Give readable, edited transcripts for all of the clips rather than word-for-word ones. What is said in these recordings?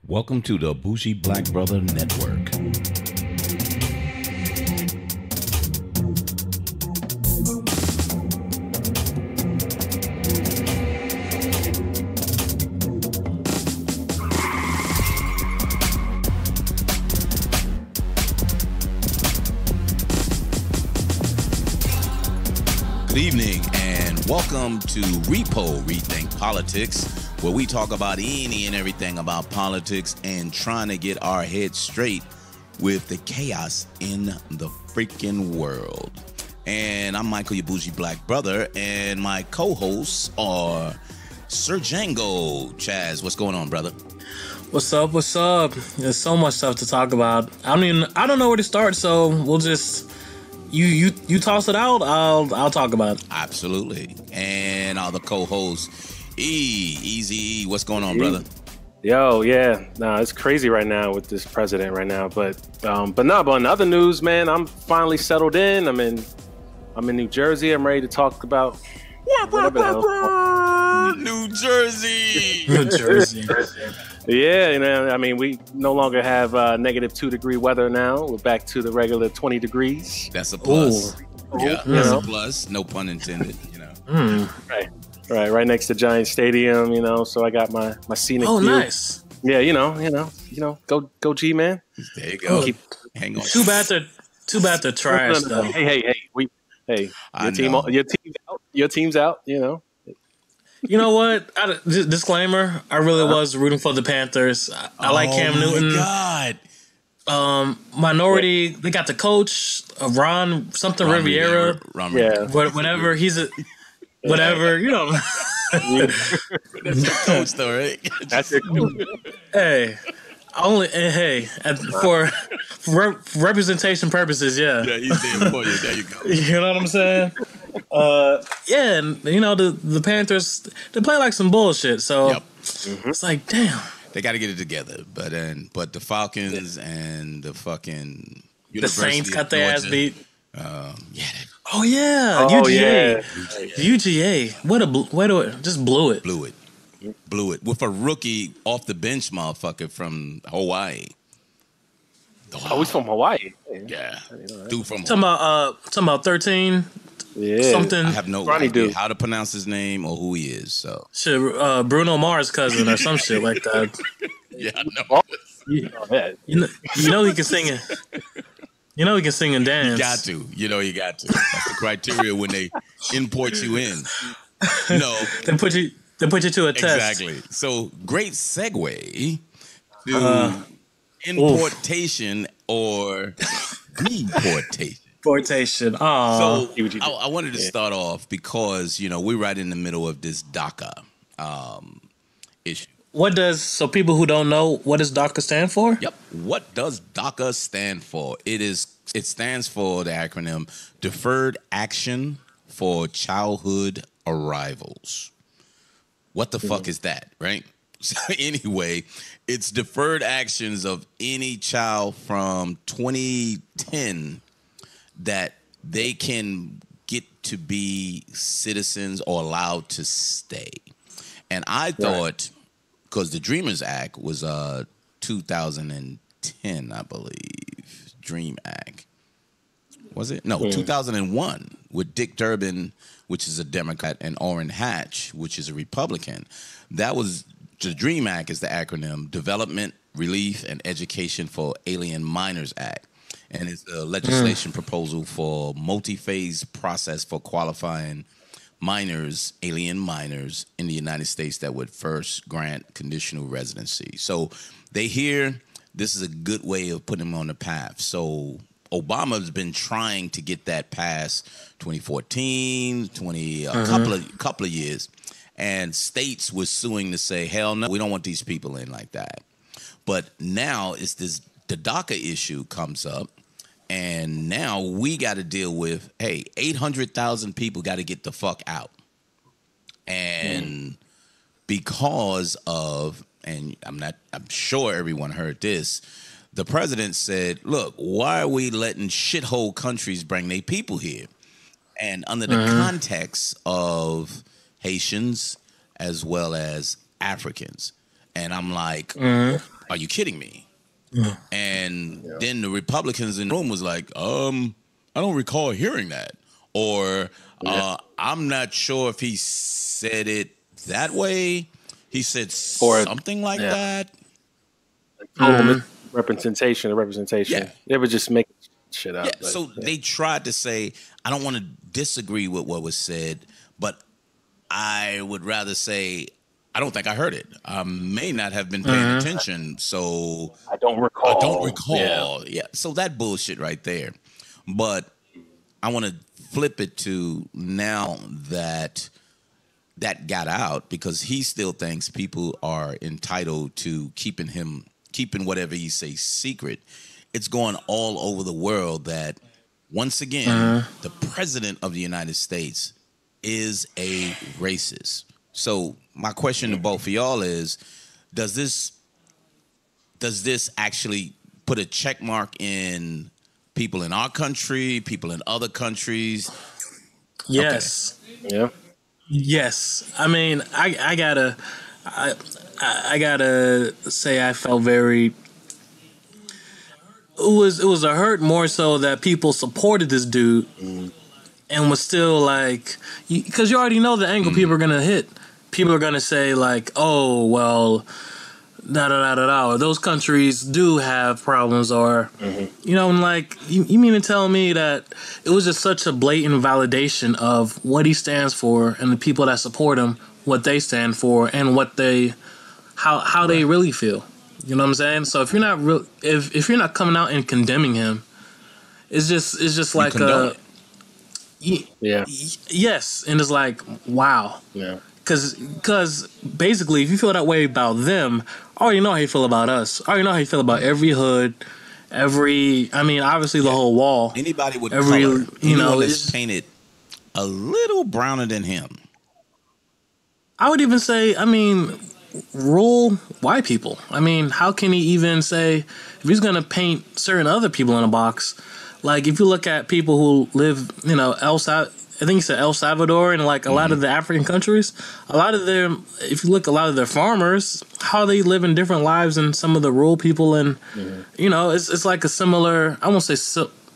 Welcome to the Bougie Black Brother Network. Good evening and welcome to Repo Rethink Politics, where we talk about any and everything about politics and trying to get our heads straight with the chaos in the freaking world. And I'm Michael, your bougie black brother, and my co-hosts are Sir Django. Chaz, what's going on, brother? What's up? What's up? There's so much stuff to talk about. I don't know where to start, so we'll just you toss it out. I'll talk about it. Absolutely. And our co-hosts, Easy, what's going on, brother? Yo, yeah, it's crazy right now with this president right now. But in other news, man, I'm finally settled in. I'm in New Jersey. I'm ready to talk about whatever the hell. New Jersey. New Jersey. Yeah, we no longer have -2 degree weather now. We're back to the regular 20 degrees. That's a plus. Ooh. Yeah, that's a plus. No pun intended. Right next to Giant Stadium. So I got my scenic view. Nice. Yeah, go G, man. There you go. Hang on. Too bad they're trash though. Hey, your team's out. You know what? Disclaimer: I really was rooting for the Panthers. I like Cam Newton. My God. Minority. They got the coach, Ron Rivera. Whatever. He's a whatever. That's your coach, though, right? That's your coach. For representation purposes, yeah. Yeah, he's there for you. There you go. You know what I'm saying? And the Panthers, they play like some bullshit. So It's like, damn, they got to get it together. But the Falcons and the fucking the Saints got their ass beat. UGA. UGA. Just blew it. Blew it with a rookie off the bench, motherfucker from Hawaii. Oh, he's from Hawaii. Yeah, dude from talking about 13. Yeah, something. I have no idea how to pronounce his name or who he is. So shit, Bruno Mars' cousin or some shit like that. Yeah, I know. You know he can sing it. You know he can sing and dance. You got to. That's the criteria when they import you in. They put you to a test. Exactly. So great segue to importation or deportation. Deportation. So I wanted to start off because we're right in the middle of this DACA issue. So people who don't know, what does DACA stand for? Yep. What does DACA stand for? It stands for the acronym Deferred Action for Childhood Arrivals. What the fuck is that, right? So anyway, it's deferred actions of any child from 2010 that they can get to be citizens or allowed to stay. And I thought, because the Dreamers Act was 2010, I believe. Dream Act. Was it? No, 2001 with Dick Durbin, which is a Democrat, and Orrin Hatch, which is a Republican. That was the Dream Act is the acronym Development, Relief, and Education for Alien Minors Act. And it's a legislation proposal for multi-phase process for qualifying minors, alien minors in the United States that would first grant conditional residency. So they hear this is a good way of putting them on the path. So Obama's been trying to get that past 2014, couple of years, and states were suing to say, hell no, we don't want these people in like that. But now the DACA issue comes up, and now we got to deal with, 800,000 people got to get the fuck out. And because of, and I'm sure everyone heard this, the president said, look, why are we letting shithole countries bring their people here? And under the context of Haitians as well as Africans. And I'm like, are you kidding me? And then the Republicans in the room was like, I don't recall hearing that. Or I'm not sure if he said it that way. He said something like that. Total representation. Yeah. They were just making shit up. Yeah. So they tried to say, I don't want to disagree with what was said, but I would rather say, I don't think I heard it. I may not have been paying attention, so I don't recall. Yeah. So that bullshit right there. But I want to flip it to now that got out, because he still thinks people are entitled to keeping whatever he says secret. It's going all over the world that once again the president of the United States is a racist. So my question to both of y'all is, does this actually put a check mark in people in our country, people in other countries? Yes. Okay. Yeah. Yes. I mean, I gotta say I felt very. It was a hurt more so that people supported this dude and was still like, because you already know the angle people are gonna hit. People are gonna say like, oh well, or those countries do have problems, or you know, and like you mean to tell me that it was just such a blatant validation of what he stands for and the people that support him, what they stand for, and what they how they really feel. You know what I'm saying? So if you're not if you're not coming out and condemning him, it's just like yes, and it's like wow. Yeah. Because basically, if you feel that way about them, I already know how you feel about us. I already know how you feel about every hood, obviously the whole wall. Anybody with color, anyone that's painted a little browner than him. I would even say, rural white people. How can he even say, if he's going to paint certain other people in a box, like if you look at people who live, I think he said El Salvador and like a lot of the African countries, a lot of them, if you look a lot of their farmers, how they live in different lives than some of the rural people. And, it's like a similar, I won't say,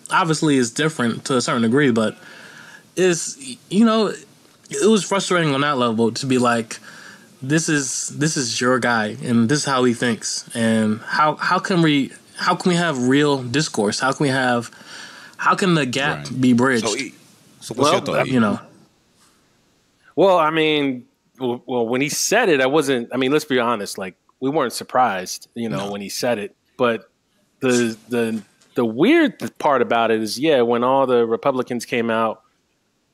obviously it's different to a certain degree, but it was frustrating on that level to be like, this is your guy and this is how he thinks. And how can we have real discourse? How can the gap be bridged? So what's your thought? Well, when he said it, I wasn't. Let's be honest. Like we weren't surprised, when he said it. But the weird part about it is, when all the Republicans came out,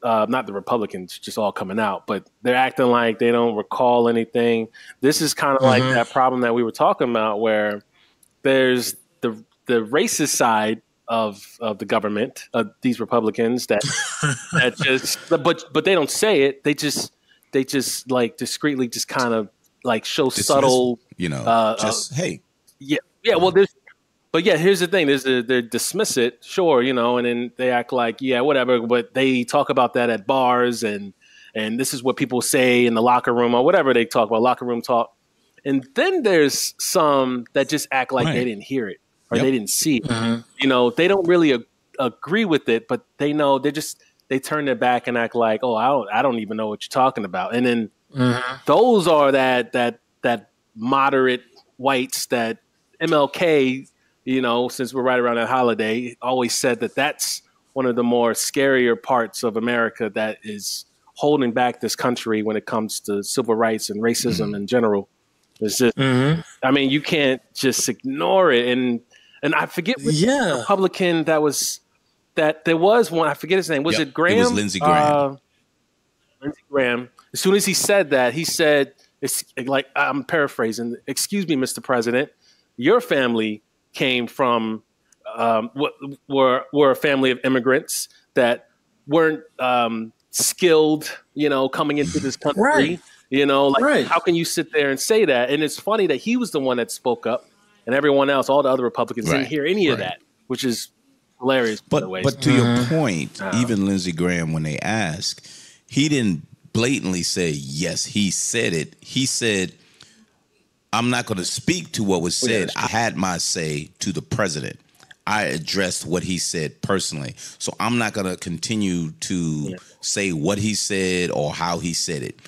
not the Republicans, just all coming out, but they're acting like they don't recall anything. This is kind of like that problem that we were talking about, where there's the racist side of the government, these Republicans that just, but they don't say it. They just like discreetly just kind of like show dismiss, subtle, hey, Well, here's the thing: they dismiss it, sure, and then they act like whatever. But they talk about that at bars, and this is what people say in the locker room or whatever they talk about, locker room talk. And then there's some that just act like they didn't hear it. Or they didn't see it. They don't really agree with it, but they know they turn their back and act like, oh, I don't even know what you're talking about. And then those are that moderate whites that MLK, since we're right around that holiday, always said that's one of the more scarier parts of America that is holding back this country when it comes to civil rights and racism in general. It's just, you can't just ignore it. And I forget which Republican there was one. I forget his name. Was it Graham? It was Lindsey Graham. Lindsey Graham. As soon as he said that, he said, "It's like I'm paraphrasing. Excuse me, Mr. President, your family came from were a family of immigrants that weren't skilled, coming into this country. Right. How can you sit there and say that?" And it's funny that he was the one that spoke up. And everyone else, all the other Republicans, didn't hear any of that, which is hilarious. But to your point, even Lindsey Graham, when they asked, he didn't blatantly say, yes, he said it. He said, I'm not going to speak to what was said. I had my say to the president. I addressed what he said personally. So I'm not going to continue to say what he said or how he said it.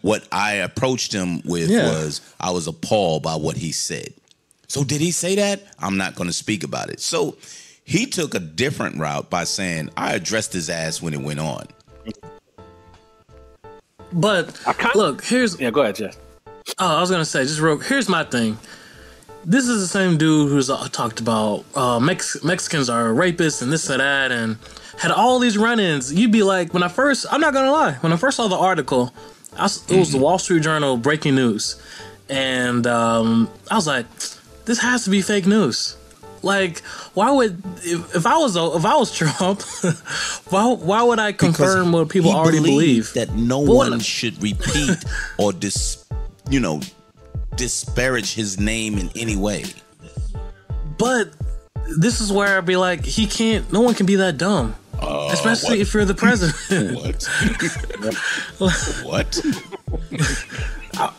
What I approached him with was I was appalled by what he said. So did he say that? I'm not going to speak about it. So he took a different route by saying, I addressed his ass when it went on. But look, here's... Yeah, go ahead, Jeff. Oh, I was going to say, here's my thing. This is the same dude who's talked about Mexicans are rapists and this and that, and had all these run-ins. You'd be like, I'm not going to lie, when I first saw the article, it was the Wall Street Journal breaking news. And I was like, this has to be fake news. Like, why would if I was Trump, why would I confirm what people already believe? That no one should repeat or disparage his name in any way. But this is where I'd be like, no one can be that dumb. Especially if you're the president. What?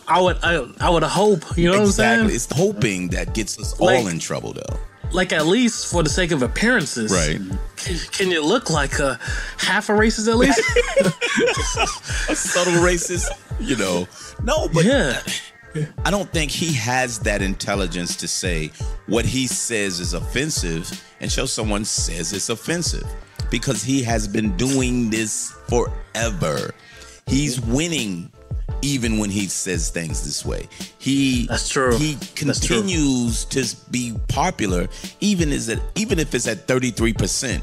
I would hope, you know what I'm saying? It's hoping that gets us all in trouble, though. Like, at least for the sake of appearances. Right. Can you look like half a racist at least? A subtle racist, No, but I don't think he has that intelligence to say what he says is offensive and show someone says it's offensive. Because he has been doing this forever. He's winning even when he says things this way. That's true. He continues to be popular, even if it's at 33%.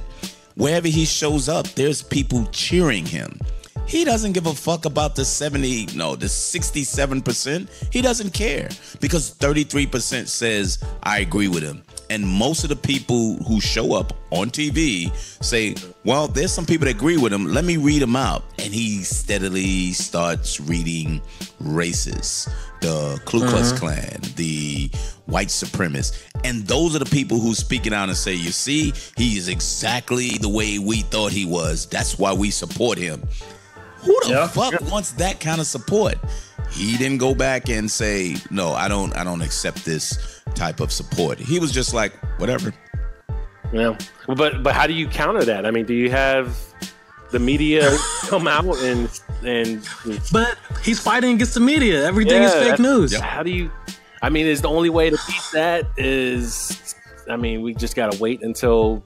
Wherever he shows up, there's people cheering him. He doesn't give a fuck about the 67%. He doesn't care because 33% says, I agree with him. And most of the people who show up on TV say, well, there's some people that agree with him. Let me read them out. And he steadily starts reading racists, the Ku Klux Klan, the white supremacists. And those are the people who speaking out and say, you see, he is exactly the way we thought he was. That's why we support him. Who the fuck wants that kind of support? He didn't go back and say, no, I don't accept this type of support. He was just like, whatever. Yeah. But how do you counter that? I mean, do you have the media come out and but he's fighting against the media. Everything is fake news. How do you is the only way to beat that we just gotta wait until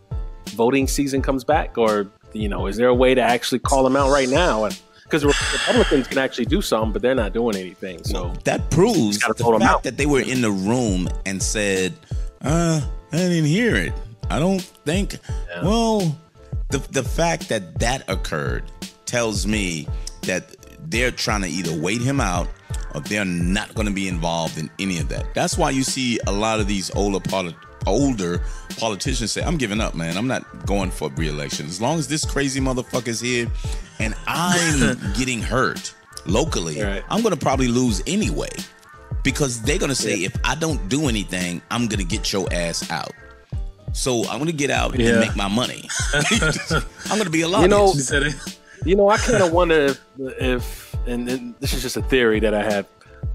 voting season comes back, or is there a way to actually call them out right now? Because Republicans can actually do something, but they're not doing anything. So that proves the fact that they were in the room and said, I didn't hear it. I don't think. Yeah. Well, the fact that occurred tells me that they're trying to either wait him out or they're not going to be involved in any of that. That's why you see a lot of these older politicians say, I'm giving up, man. I'm not going for re-election. As long as this crazy motherfucker's here and I'm getting hurt locally, I'm going to probably lose anyway. Because they're going to say, if I don't do anything, I'm going to get your ass out. So I'm going to get out and make my money. I'm going to be a lobbyist. I kind of wonder if and this is just a theory that I have,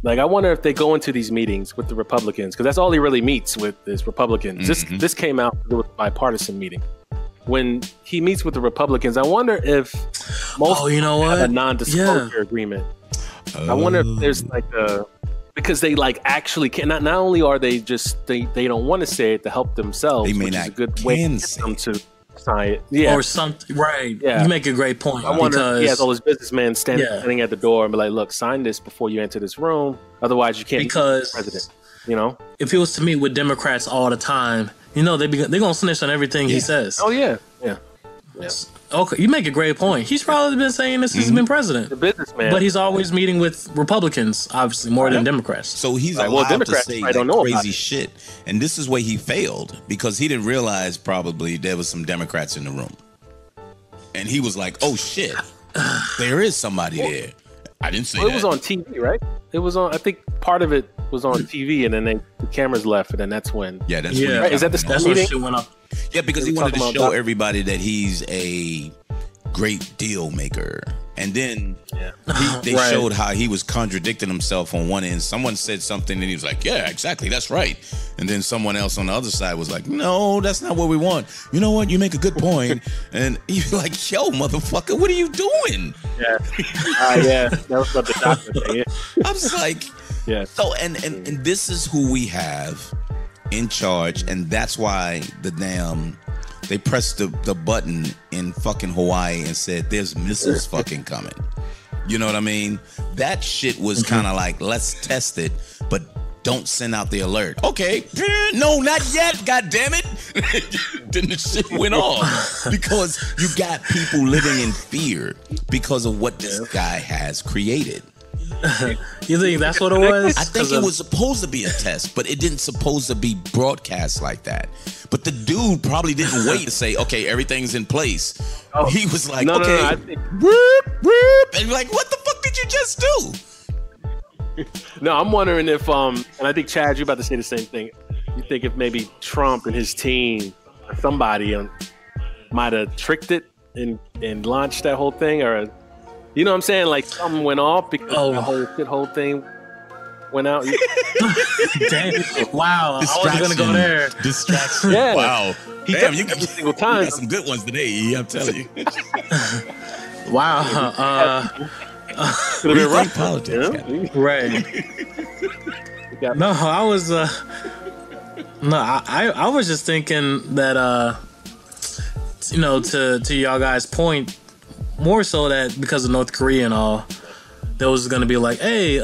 like, I wonder if they go into these meetings with the Republicans, because that's all he really meets with is Republicans. This came out with a bipartisan meeting. When he meets with the Republicans, I wonder if most have a non-disclosure agreement. I wonder if there's like because they like actually can not only are they just they don't want to say it to help themselves, they may which not is a good way to get them to sign it. Or something, right? Yeah, you make a great point. I wonder if he has all his businessmen standing at the door and be like, "Look, sign this before you enter this room. Otherwise, you can't be president." If he was to meet with Democrats all the time, they're gonna snitch on everything he says. Oh yeah. Okay, you make a great point. He's probably been saying this since he's been president. The businessman, but he's always meeting with Republicans, obviously more than Democrats. So he's allowed to say crazy shit, and this is where he failed because he didn't realize probably there was some Democrats in the room, and he was like, "Oh shit, there is somebody there." I didn't say that. It was on TV, right? It was on. I think part of it was on TV, and then the cameras left, and then that's when. Yeah, that's right? Is that the that's when shit went up? Yeah, because he wanted to show everybody that he's a great deal maker. And then they Right. showed how he was contradicting himself on one end. Someone said something and he was like, yeah, exactly, that's right. And then someone else on the other side was like, no, that's not what we want. You know what? You make a good point. And he's like, yo, motherfucker, what are you doing? Yeah. Yeah. That was about the doctor thing. Yeah. I was like, Yeah. so, and this is who we have in charge. And that's why they pressed the button in fucking Hawaii and said, there's missiles fucking coming. You know what I mean? That shit was kind of like, let's test it, but don't send out the alert. Okay, no, not yet, god damn it. Then the shit went off because you got people living in fear because of what this guy has created. You think that's what it was? I think it was supposed to be a test, but it didn't supposed to be broadcast like that. But the dude probably didn't wait to say, okay, everything's in place. Oh. He was like, No, okay, I think, whoop, and like, what the fuck did you just do? no, I'm wondering if and I think Chad, you're about to say the same thing. You think if maybe Trump and his team or somebody might have tricked it and launched that whole thing, or you know what I'm saying? Like something went off because the whole thing went out. Damn. Wow. I wasn't gonna go there. Distraction. Yeah. Wow. He Damn, does you every single You time. got some good ones today, I'm telling you. Wow. Could have been rough. Politics, Yeah. Right. No, I was I was just thinking that to y'all guys' point, more so that because of North Korea and all, there was gonna be like, hey,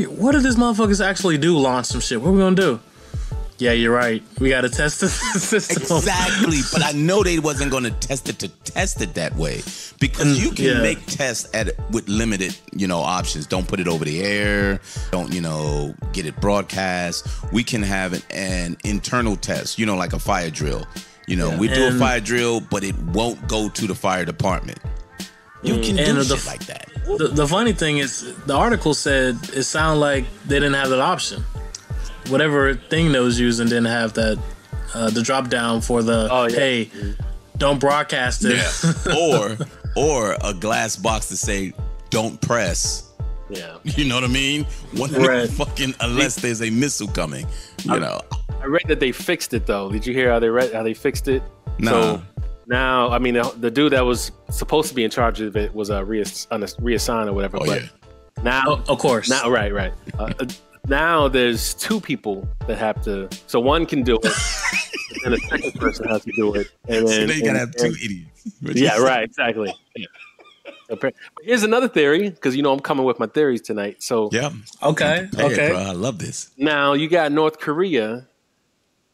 what if this motherfuckers actually do launch some shit? What are we gonna do? Yeah, you're right. We gotta test the system. Exactly, but I know they wasn't going to test it that way because you can make tests with limited, options. Don't put it over the air. Don't, get it broadcast. We can have an internal test, like a fire drill. We do a fire drill, but it won't go to the fire department. You can do shit like that. The funny thing is, the article said it sounded like they didn't have that option. Whatever thing they was using didn't have that the drop down for the hey, don't broadcast it. Yeah. or a glass box to say don't press. Yeah. You know what I mean? Unless there's a missile coming. I read that they fixed it though. Did you hear how they fixed it? No. So now, I mean, the dude that was supposed to be in charge of it was reassigned or whatever. Now, of course. Now, right. Now there's two people that have to. So one can do it, and the second person has to do it. And then, so they gotta have two idiots. Yeah, right. Exactly. Yeah. But here's another theory, because I'm coming with my theories tonight. So yeah. Okay. Okay. Bro, I love this. Now you got North Korea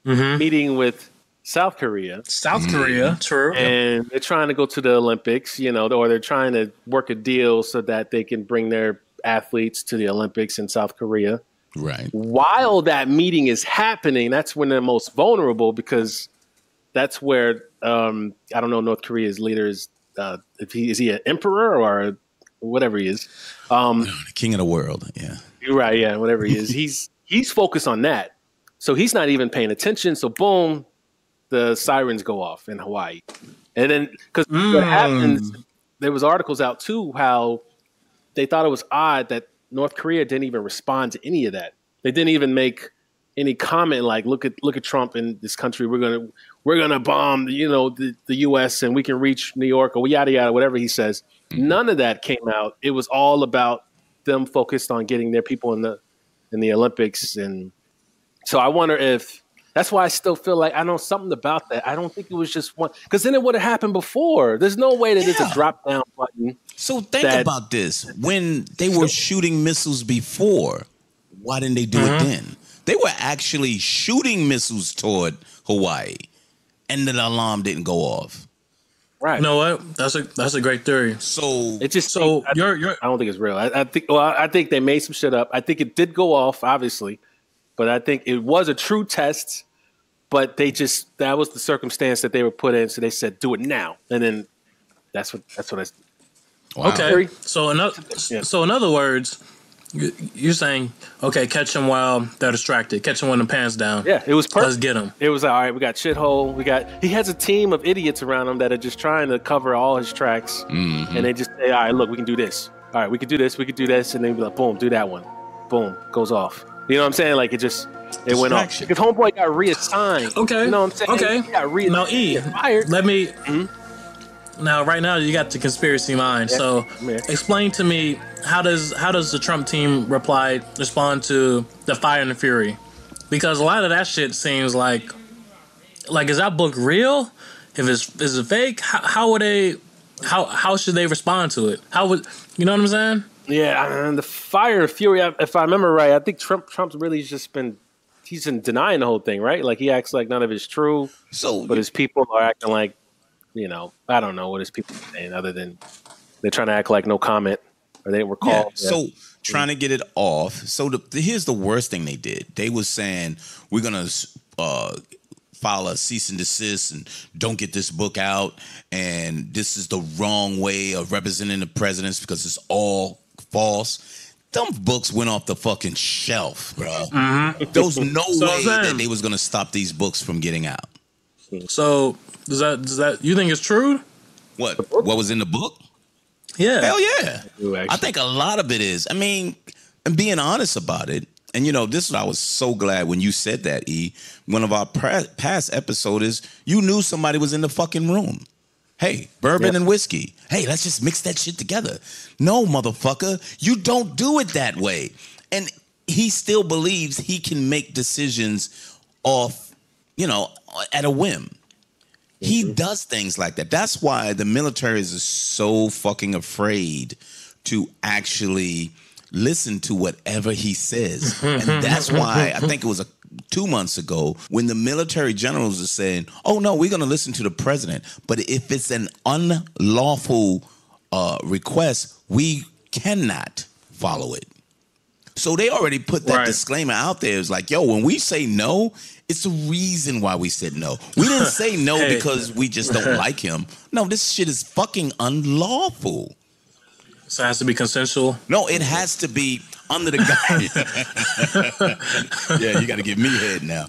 meeting with South Korea. South Korea, true. And they're trying to go to the Olympics, or they're trying to work a deal so that they can bring their athletes to the Olympics in South Korea. Right. While that meeting is happening, that's when they're most vulnerable, because that's where I don't know North Korea's leaders. If is he an emperor or whatever he is, the king of the world. Yeah. You're right. Yeah, whatever he is, he's focused on that. So he's not even paying attention. So boom, the sirens go off in Hawaii, and then because what happens, there was articles out too how they thought it was odd that North Korea didn't even respond to any of that. They didn't even make any comment like, look at Trump in this country. We're gonna bomb the U.S. and we can reach New York or yada yada, whatever he says. None of that came out. It was all about them focused on getting their people in the Olympics. And so I wonder if that's why I still feel like I know something about that. I don't think it was just one, because then it would have happened before. There's no way that it's a drop down button. So think about this. When they were shooting missiles before, why didn't they do it then? They were actually shooting missiles toward Hawaii, and the alarm didn't go off. Right. You know what? That's a great theory. So it's just I don't think it's real. I think they made some shit up. I think it did go off, obviously, but I think it was a true test. But that was the circumstance that they were put in, so they said, "Do it now," and then that's what I. Wow. Okay. So in other words, You're saying, okay, catch them while they're distracted. Catch them when the pants down. Yeah, it was perfect. Let's get him. It was all right. We got shithole. He has a team of idiots around him that are just trying to cover all his tracks, and they just say, all right, look, we can do this. All right, we could do this. We could do this, and then be like, boom, do that one. Boom, goes off. You know what I'm saying? Like it went off. Because homeboy got reassigned. Okay. You know what I'm saying? Okay. He got reassigned. Now, E, fired. let me. Now, right now, you got the conspiracy mind. Yeah. So, explain to me how does the Trump team respond to the Fire and the Fury? Because a lot of that shit seems like is that book real? Is it fake? How would they? How should they respond to it? How would you know what I'm saying? Yeah, and the Fire and Fury. If I remember right, I think Trump's really just he's been denying the whole thing, right? Like he acts like none of it's true. But his people are acting like. I don't know what his people are saying other than they're trying to act like no comment or they were called. Yeah. So trying to get it off. So here's the worst thing they did. They was saying we're gonna file a cease and desist and don't get this book out. And this is the wrong way of representing the presidents because it's all false. Them books went off the fucking shelf, bro. Mm-hmm. There was no way that they was gonna stop these books from getting out. So does that you think it's true? What was in the book? Yeah. Hell yeah. I think a lot of it is. I mean, and being honest about it, and this is what I was so glad when you said that, E. One of our past episodes is you knew somebody was in the fucking room. Hey, bourbon and whiskey. Hey, let's just mix that shit together. No, motherfucker, you don't do it that way. And he still believes he can make decisions off, at a whim. He does things like that. That's why the military is so fucking afraid to actually listen to whatever he says. And that's why I think it was 2 months ago when the military generals are saying, oh, no, we're going to listen to the president. But if it's an unlawful request, we cannot follow it. So they already put that disclaimer out there. It's like, yo, when we say no, it's the reason why we said no. We didn't say no because we just don't like him. No, this shit is fucking unlawful. So it has to be consensual? No, it has to be under the guy. Yeah, you got to give me head now.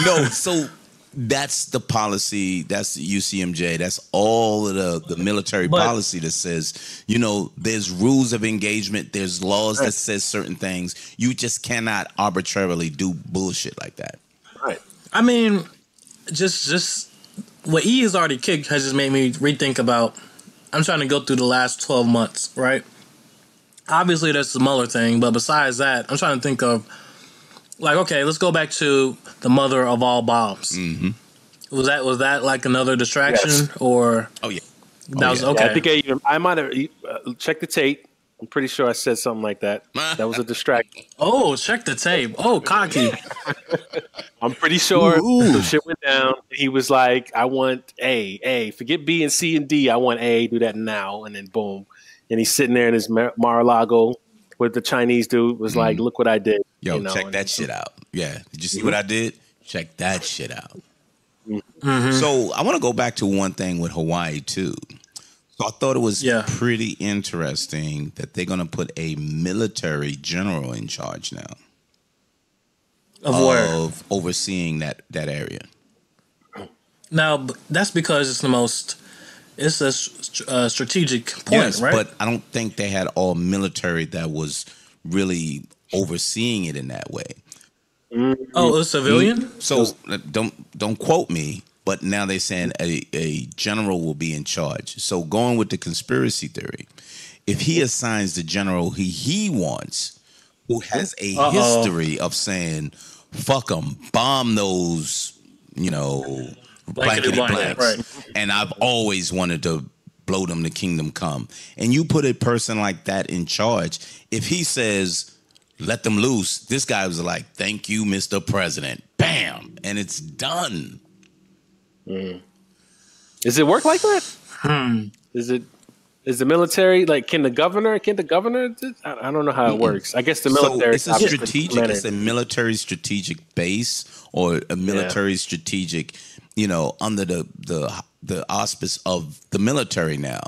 No, so that's the policy. That's the UCMJ. That's all of the military policy that says, there's rules of engagement. There's laws that says certain things. You just cannot arbitrarily do bullshit like that. Right. I mean, just what E has already kicked has just made me rethink about. I'm trying to go through the last 12 months, right? Obviously, that's the Mueller thing, but besides that, I'm trying to think of. Like, okay, let's go back to the mother of all bombs. Mm-hmm. Was that like another distraction or? Oh yeah, that was okay. Yeah, I might have checked the tape. I'm pretty sure I said something like that. That was a distraction. Oh, check the tape. Oh, cocky. I'm pretty sure the shit went down. He was like, "I want A. Forget B and C and D. I want A. Do that now." And then boom, and he's sitting there in his Mar-a-Lago with the Chinese dude. Was like, "Look what I did." Yo, check that shit out. Yeah. Did you see what I did? Check that shit out. Mm-hmm. So I want to go back to one thing with Hawaii, too. So I thought it was pretty interesting that they're going to put a military general in charge now. Of overseeing that area. Now, that's because it's a strategic point, right? But I don't think they had all military that was really overseeing it in that way. Oh, a civilian? So don't quote me, but now they're saying a general will be in charge. So going with the conspiracy theory, if he assigns the general he wants, who has a history of saying, fuck them, bomb those, blankety blanks. Right. And I've always wanted to blow them to kingdom come. And you put a person like that in charge, if he says, let them loose, this guy was like, thank you, Mr. President. Bam! And it's done. Does it work like that? Is the military, like, can the governor, I don't know how it works. I guess the military. So it's a military strategic base or a military strategic, under the auspice of the military now.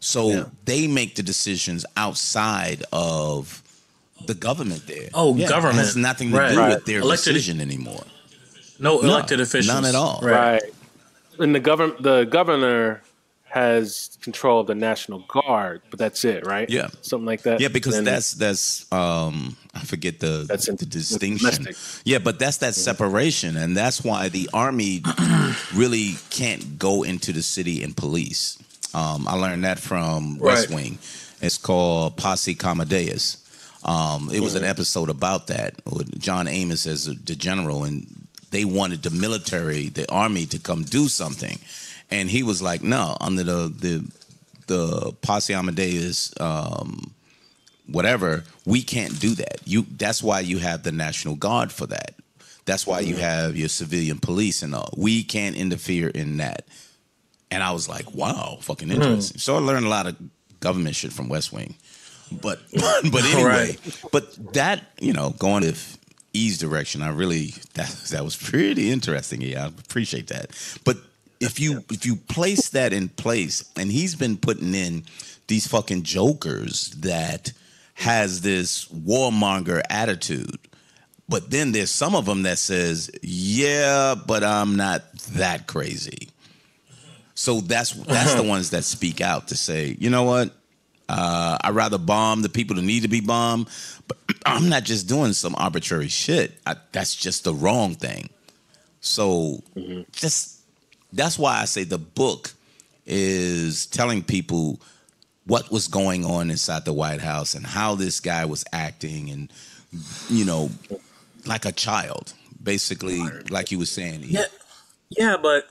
So they make the decisions outside of the government there. Oh, government. It has nothing to do with their decision anymore. No elected officials. None at all. Right. And the governor has control of the National Guard, but that's it, right? Yeah. Something like that. Yeah, because that's I forget the distinction. Domestic. Yeah, but that's that separation, and that's why the Army really can't go into the city and police. I learned that from West Wing. It's called Posse Commodus. It was an episode about that with John Amos as the general, and they wanted the military, the Army, to come do something. And he was like, no, under the Posse Amadeus, whatever, we can't do that. That's why you have the National Guard for that. That's why you have your civilian police and all. We can't interfere in that. And I was like, wow, fucking interesting. So I learned a lot of government shit from West Wing. But anyway, but that, going to E's direction, I really, that was pretty interesting. Yeah, I appreciate that. But if you place that in place, and he's been putting in these fucking jokers that has this warmonger attitude, but then there's some of them that says, yeah, but I'm not that crazy. So that's the ones that speak out to say, you know what, I'd rather bomb the people that need to be bombed, but I'm not just doing some arbitrary shit. That's just the wrong thing. So that's why I say the book is telling people what was going on inside the White House and how this guy was acting and, like a child, basically, like you were saying. Yeah, but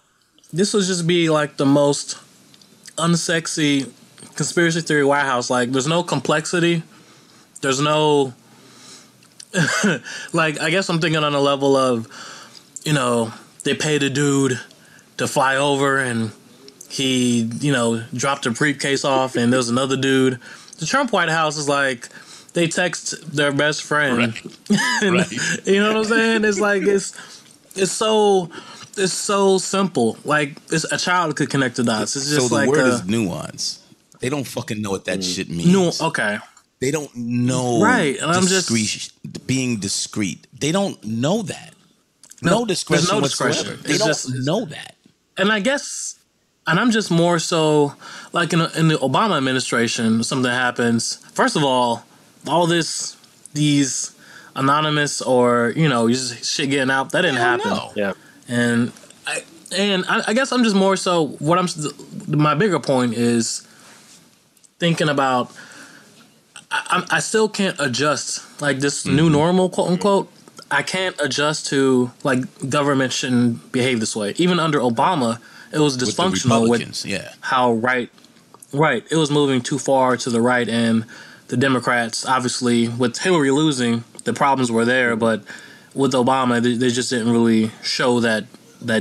this would just be like the most unsexy conspiracy theory White House. Like, there's no complexity. There's no, like, I guess I'm thinking on a level of, they paid a dude to fly over and he, dropped a briefcase off and there's another dude. The Trump White House is like, they text their best friend. Right. You know what I'm saying? It's like, it's so simple. Like, a child could connect the dots. It's just so the word is nuance. They don't fucking know what that shit means. Okay. They don't know. Right. And I'm just being discreet. They don't know that. No discretion. There's no whatsoever. discretion. They don't know that. And I guess, and I'm just more so, like in the Obama administration, something happens. First of all these anonymous or, just shit getting out, that didn't happen. No. Yeah. And I guess I'm just more so, my bigger point is thinking about, I still can't adjust, like this new normal, quote unquote. I can't adjust to, like, government shouldn't behave this way. Even under Obama, it was dysfunctional with how right, it was moving too far to the right, and the Democrats, obviously, with Hillary losing, the problems were there, but with Obama, they just didn't really show that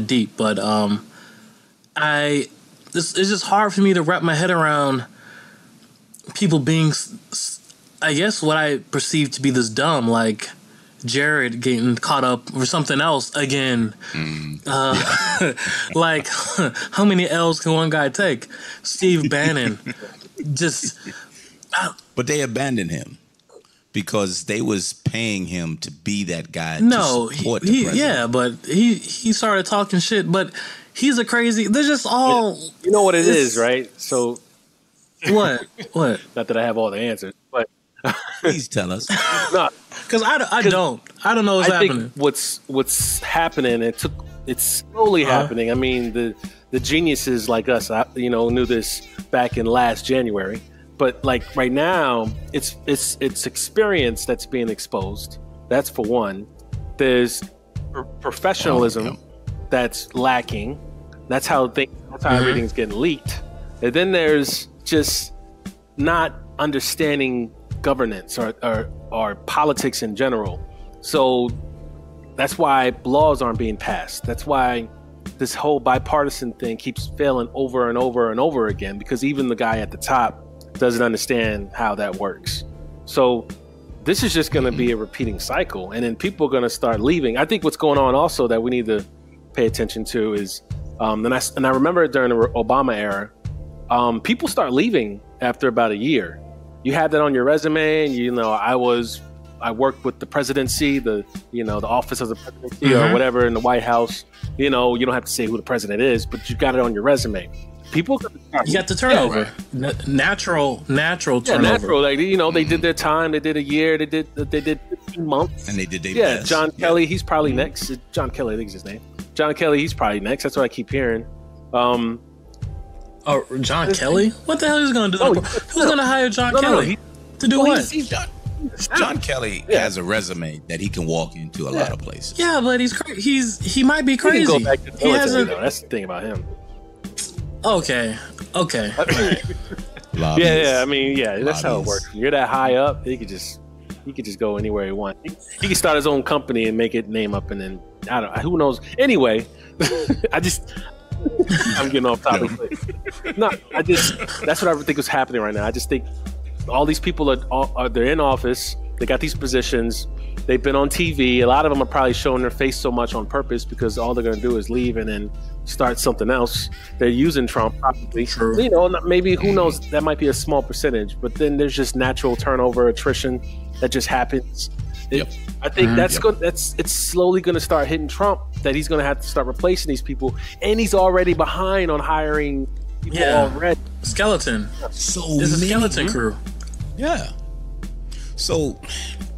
deep. But it's just hard for me to wrap my head around people being, I guess, what I perceive to be this dumb, like Jared getting caught up for something else again. Like, how many L's can one guy take? Steve Bannon, just. But they abandoned him because they was paying him to be that guy. No, to support the president. Yeah, but he started talking shit. But he's a crazy. They're just all. You know what it is, right? So. What? Not that I have all the answers, but please tell us. No, because I don't know what's happening. Think what's happening? It's slowly happening. I mean, the geniuses like us, knew this back in last January. But like right now, it's experience that's being exposed. That's for one. There's professionalism that's lacking. That's how everything's getting leaked. And then there's just not understanding governance or politics in general. So that's why laws aren't being passed. That's why this whole bipartisan thing keeps failing over and over and over again, because even the guy at the top doesn't understand how that works. So this is just going to be a repeating cycle, and then people are going to start leaving. I think what's going on also that we need to pay attention to is, and I remember during the Obama era, people start leaving after about a year. You have that on your resume, and I worked with the presidency, the office of the presidency or whatever in the White House. You don't have to say who the president is, but you got it on your resume. People, you got the turnover, natural turnover. Yeah, natural. Like they did their time. They did a year. They did 15 months, and they did their best. John Kelly, he's probably next. John Kelly, I think is his name. John Kelly, he's probably next. That's what I keep hearing. John Kelly? What the hell is he going to do? Who's going to hire John Kelly to do what? John Kelly has a resume that he can walk into a lot of places. Yeah, but he might be crazy. He can go back to the military, though. That's the thing about him. Okay. Right. Yeah. I mean, that's how it works. When you're that high up, he could just go anywhere he wants. He could start his own company and make it name up, and then who knows. Anyway, I'm getting off topic. That's what I think is happening right now. I just think all these people they're in office. They got these positions. They've been on TV. A lot of them are probably showing their face so much on purpose because all they're going to do is leave and then start something else. They're using Trump, probably. True. Maybe, who knows, that might be a small percentage, but then there's just natural turnover, attrition that just happens. I think it's slowly going to start hitting Trump, that he's going to have to start replacing these people, and he's already behind on hiring people already. Skeleton. So there's a skeleton crew. Yeah. So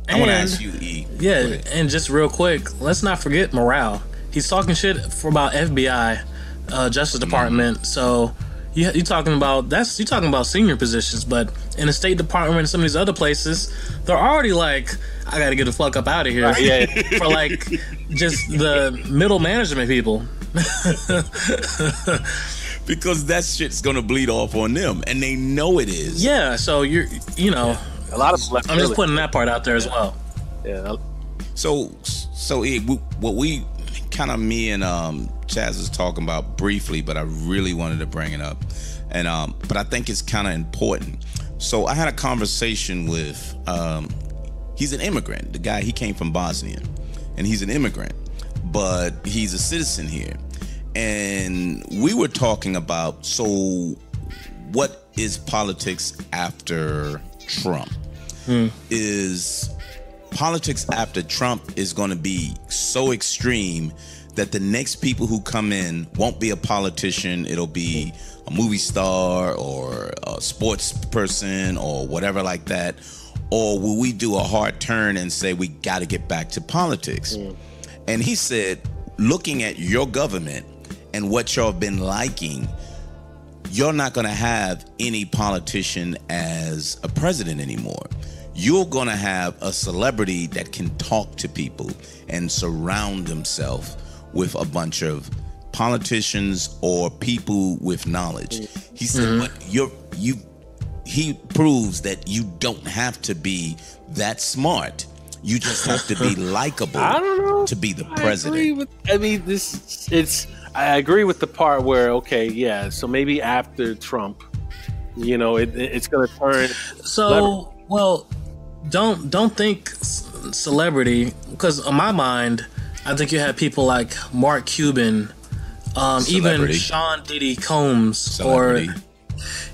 I want to ask you, E. Yeah, and just real quick, let's not forget morale. He's talking shit for about FBI, Justice Department. So you're talking about senior positions, but in the State Department and some of these other places, they're already like, I got to get the fuck up out of here. For like just the middle management people. Because that shit's gonna bleed off on them, and they know it is. Yeah, so a lot of left. I'm just putting that part out there as well. Yeah. So what we kind of, me and Chaz was talking about briefly, but I really wanted to bring it up, and but I think it's kind of important. So I had a conversation with he's an immigrant. The guy, he came from Bosnia, and he's an immigrant, but he's a citizen here. And we were talking about, so what is politics after Trump? Is politics after Trump is going to be so extreme that the next people who come in won't be a politician. It'll be a movie star or a sports person or whatever like that. Or will we do a hard turn and say we got to get back to politics? And he said, looking at your government and what y'all have been liking, you're not going to have any politician as a president anymore. You're going to have a celebrity that can talk to people and surround himself with a bunch of politicians or people with knowledge. He said, but he proves that you don't have to be that smart. You just have to be likable to be the president. I agree with the part where, so maybe after Trump, it's going to turn. So, don't think celebrity, because on my mind, I think you have people like Mark Cuban, even Sean Diddy Combs, celebrity.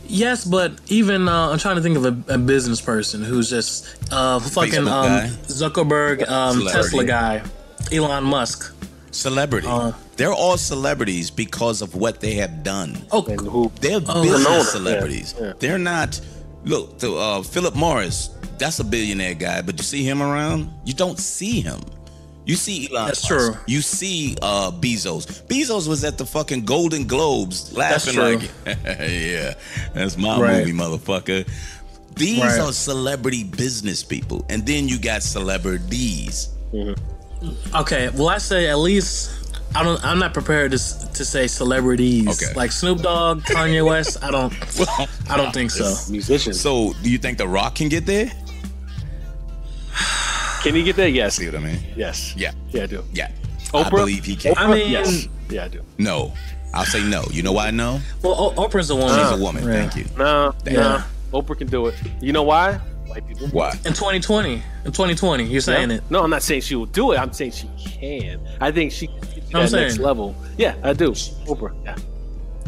Yes, but even I'm trying to think of a business person who's just fucking Zuckerberg, Tesla guy, Elon Musk. Celebrity. They're all celebrities because of what they have done. They're business celebrities. Yeah. They're not. Look, Philip Morris. That's a billionaire guy, but you see him around? You don't see him. You see Elon Musk. True. You see Bezos. Bezos was at the fucking Golden Globes laughing like, yeah, that's my movie, motherfucker. These are celebrity business people. And then you got celebrities. Okay, well, I say at least I'm not prepared to say celebrities. Okay. Like Snoop Dogg, Kanye West. I don't think so. Musicians. So, do you think The Rock can get there? Can he get there? Yes. See what I mean? Yes. Yeah. Yeah, I do. Yeah. Oprah? I believe he can. I mean, yes. Yeah, I do. No. I'll say no. You know why I know? Well, Oprah's a woman. She's a woman. Yeah. Thank you. No. Oprah can do it. You know why? White people. Why? In 2020, you're saying it. No, I'm not saying she will do it. I'm saying she can. I think she can get to that saying. next level. Yeah, I do. Oprah. Yeah.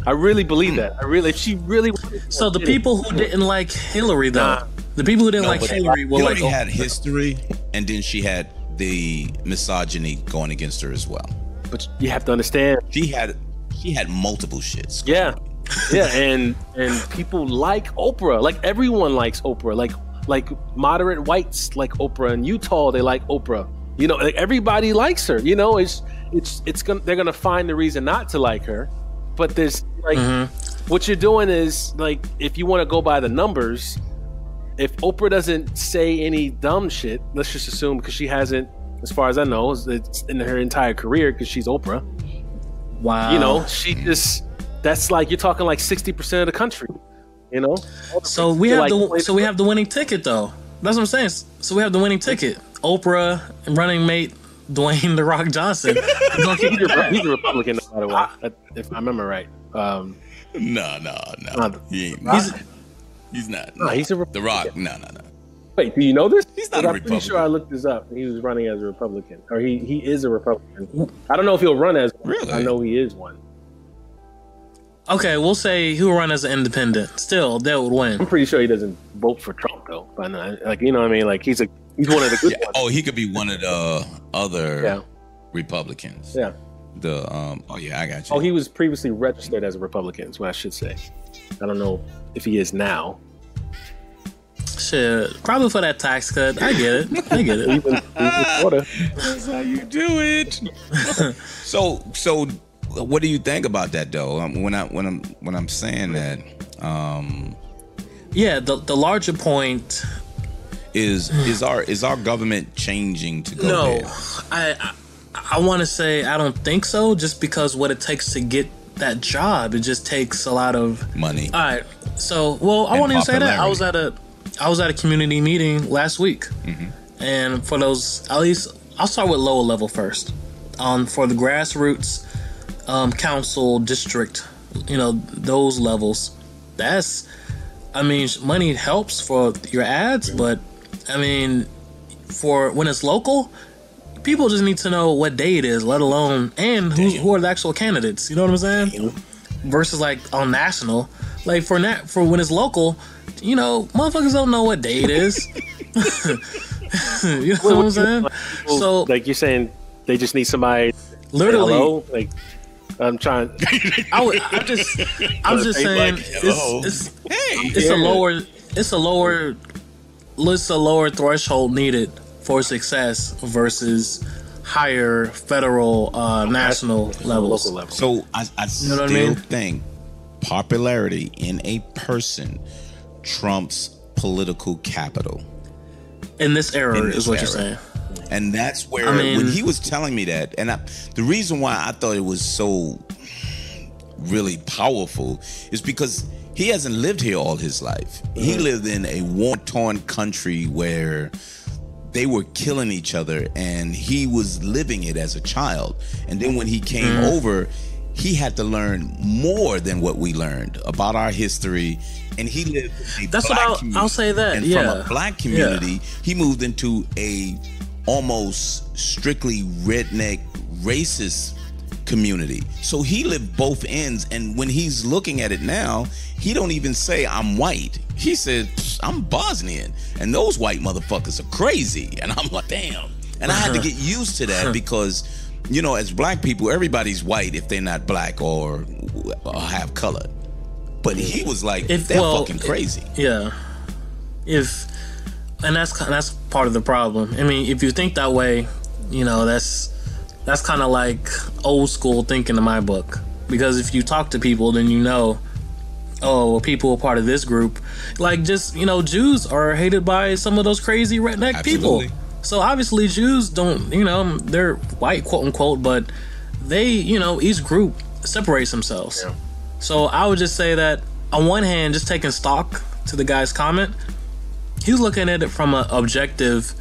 I really believe that. If she really. So the people who didn't like Hillary, though, the people who didn't like Hillary were like, Hillary had history, and then she had the misogyny going against her as well. But you have to understand, she had multiple shits. Yeah, and people like Oprah. Like everyone likes Oprah. Like moderate whites like Oprah. In Utah, they like Oprah. You know, like everybody likes her. You know, they're gonna find the reason not to like her. But there's like what you're doing is like, if you want to go by the numbers, if Oprah doesn't say any dumb shit, let's just assume, because she hasn't, as far as I know, it's in her entire career, because she's Oprah. Wow. You know, that's like, you're talking like 60% of the country. You know. So we have the winning ticket, though. That's what I'm saying. So we have the winning ticket. Oprah and running mate Dwayne "The Rock" Johnson. He's a Republican, by the way, if I remember right. No. He ain't. He's not. No, he's a The Rock. No. Wait, do you know this? He's not a Republican. I'm pretty sure I looked this up. He was running as a Republican, or he is a Republican. I don't know if he'll run as one. Really? I know he is one. Okay, we'll say he'll run as an independent. Still, they would win. I'm pretty sure he doesn't vote for Trump though. But no, like, you know what I mean? Like he's one of the good ones. Oh, he could be one of the other Republicans. Yeah. I got you. Oh, he was previously registered as a Republican, is what I should say. I don't know if he is now. Shit, probably for that tax cut. I get it. Even That's how you do it. So what do you think about that though? When I'm saying that, the larger point is our government changing to go no, there? I want to say I don't think so. Just because what it takes to get that job, it just takes a lot of money. All right, so I won't even say that. I was at a community meeting last week, and for those, at least I'll start with lower level first. For the grassroots council district, you know, those levels, money helps for your ads, but I mean, for when it's local, people just need to know what day it is, let alone, and who are the actual candidates. You know what I'm saying? Versus like on national, like for when it's local, you know, motherfuckers don't know what day it is. You know what I'm saying? So, like, you're saying they just need somebody. Literally, hello? Like, I'm trying. I'm just saying, it's a lower threshold needed for success versus higher federal, national levels. Local level. So I still think popularity in a person trumps political capital. In this era is what you're saying. And that's where, when he was telling me that, and the reason why I thought it was so really powerful is because he hasn't lived here all his life. He lived in a war-torn country where they were killing each other, and he was living it as a child. And then when he came over, he had to learn more than what we learned about our history. And he lived in a black community. I'll say that. And from a black community, he moved into a almost strictly redneck racist community. So he lived both ends, and when he's looking at it now, he don't even say I'm white. He said I'm Bosnian, and those white motherfuckers are crazy. And I'm like, damn. And I had to get used to that because, you know, as black people, everybody's white if they're not black or have color. But he was like, they're fucking crazy. And that's part of the problem. I mean, if you think that way, you know, that's kind of like old school thinking in my book. Because if you talk to people, then you know, people are part of this group. Like, just, you know, Jews are hated by some of those crazy redneck people. So obviously Jews don't, you know, they're white, quote unquote, but they, you know, each group separates themselves. Yeah. So I would just say that on one hand, just taking stock to the guy's comment, he's looking at it from an objective,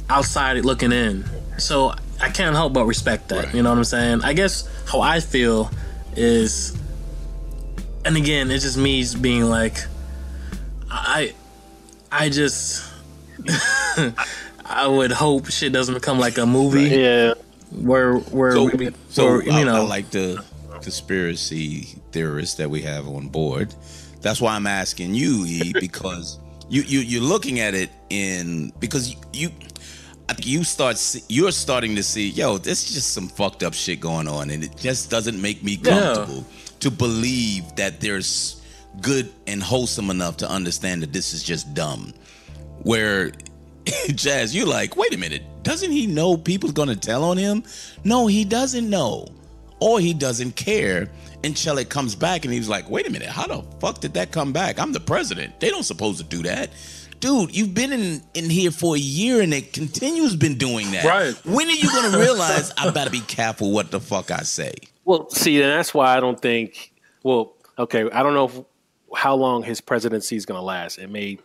outside looking in. So I can't help but respect that. Right. You know what I'm saying? I guess how I feel is, and again, it's just me being like, I just, I would hope shit doesn't become like a movie. Yeah. Where you know, I like to conspiracy theorists that we have on board. That's why I'm asking you, E, because you're looking at it because I think you're starting to see, yo, this is just some fucked up shit going on, and it just doesn't make me comfortable to believe that there's good and wholesome enough to understand that this is just dumb. Where Jazz, you're like, wait a minute, doesn't he know people's gonna tell on him? No, he doesn't know, or he doesn't care until it comes back, and he's like, wait a minute, how the fuck did that come back? I'm the president. They don't supposed to do that. Dude, you've been in here for a year and it continues been doing that. Right. When are you going to realize I better be careful what the fuck I say? Well, see, and that's why I don't think. Well, okay, I don't know how long his presidency is going to last. It may